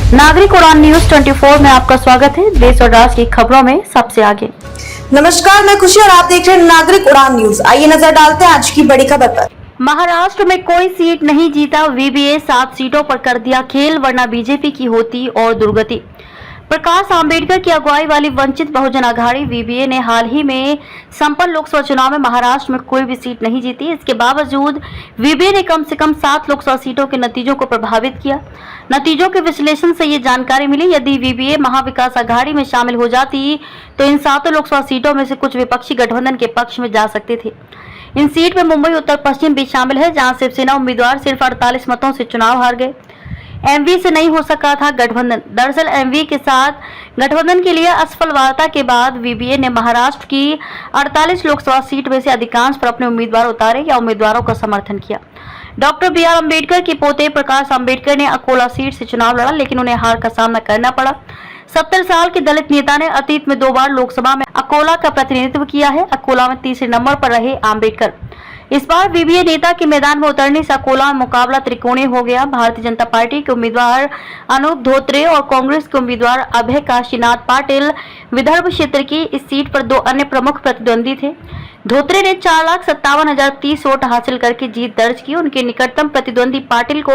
नागरिक उड़ान न्यूज 24 में आपका स्वागत है। देश और राज्य की खबरों में सबसे आगे। नमस्कार, मैं खुशी और आप देख रहे हैं नागरिक उड़ान न्यूज। आइए नजर डालते हैं आज की बड़ी खबर पर। महाराष्ट्र में कोई सीट नहीं जीता वीवीए, 7 सीटों पर कर दिया खेल, वरना बीजेपी की होती और दुर्गति। प्रकाश आंबेडकर की अगुवाई वाली वंचित बहुजन आघाड़ी वीवीए ने हाल ही में संपन्न लोकसभा चुनाव में महाराष्ट्र में कोई भी सीट नहीं जीती। इसके बावजूद वीवीए ने कम से कम 7 लोकसभा सीटों के नतीजों को प्रभावित किया। नतीजों के विश्लेषण से ये जानकारी मिली, यदि वीवीए महाविकास आघाड़ी में शामिल हो जाती तो इन 7 लोकसभा सीटों में से कुछ विपक्षी गठबंधन के पक्ष में जा सकते थे। इन सीट में मुंबई उत्तर पश्चिम भी शामिल है, जहां शिवसेना उम्मीदवार सिर्फ 48 मतों से चुनाव हार गए। एमवी से नहीं हो सका था गठबंधन। दरअसल एमवी के साथ गठबंधन के लिए असफल वार्ता के बाद वीवीए ने महाराष्ट्र की 48 लोकसभा सीट में से अधिकांश पर अपने उम्मीदवार उतारे या उम्मीदवारों का समर्थन किया। डॉक्टर BR अम्बेडकर के पोते प्रकाश अम्बेडकर ने अकोला सीट से चुनाव लड़ा, लेकिन उन्हें हार का सामना करना पड़ा। 70 साल के दलित नेता ने अतीत में 2 बार लोकसभा में अकोला का प्रतिनिधित्व किया है। अकोला में तीसरे नंबर पर रहे अम्बेडकर। इस बार वीवीए नेता के मैदान में उतरने से अकोला में मुकाबला त्रिकोणीय हो गया। भारतीय जनता पार्टी के उम्मीदवार अनूप धोत्रे और कांग्रेस के उम्मीदवार अभय काशीनाथ पाटिल विदर्भ क्षेत्र की इस सीट पर 2 अन्य प्रमुख प्रतिद्वंदी थे। धोत्रे ने 4,57,030 वोट हासिल करके जीत दर्ज की। उनके निकटतम प्रतिद्वंदी पाटिल को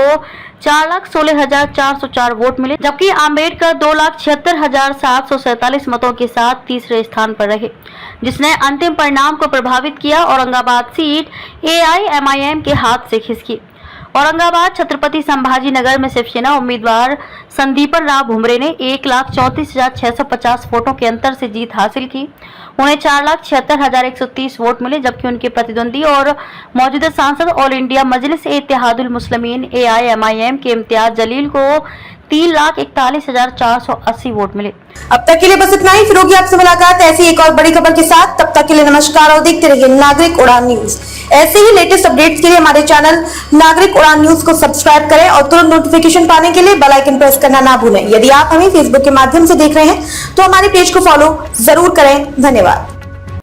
4,16,404 वोट मिले, जबकि अम्बेडकर 2,76,747 मतों के साथ तीसरे स्थान पर रहे, जिसने अंतिम परिणाम को प्रभावित किया। औरंगाबाद सीट AIMIM के हाथ से खिसकी। औरंगाबाद छत्रपति संभाजी नगर में शिवसेना उम्मीदवार संदीपन राव भुमरे ने 1,34,650 वोटों के अंतर से जीत हासिल की। उन्हें 4,76,130 वोट मिले, जबकि उनके प्रतिद्वंदी और मौजूदा सांसद ऑल इंडिया मजलिस इत्तेहादुल मुस्लिमीन AIMIM के इम्तियाज जलील को 3,41,480 वोट मिले। अब तक के लिए बस इतना ही। फिर होगी आपसे मुलाकात ऐसी एक और बड़ी खबर के साथ। तब तक के लिए नमस्कार और देखते रहिए नागरिक उड़ान न्यूज। ऐसे ही लेटेस्ट अपडेट्स के लिए हमारे चैनल नागरिक उड़ान न्यूज को सब्सक्राइब करें और तुरंत नोटिफिकेशन पाने के लिए बेल आइकन प्रेस करना ना भूलें। यदि आप हमें फेसबुक के माध्यम से देख रहे हैं तो हमारे पेज को फॉलो जरूर करें। धन्यवाद।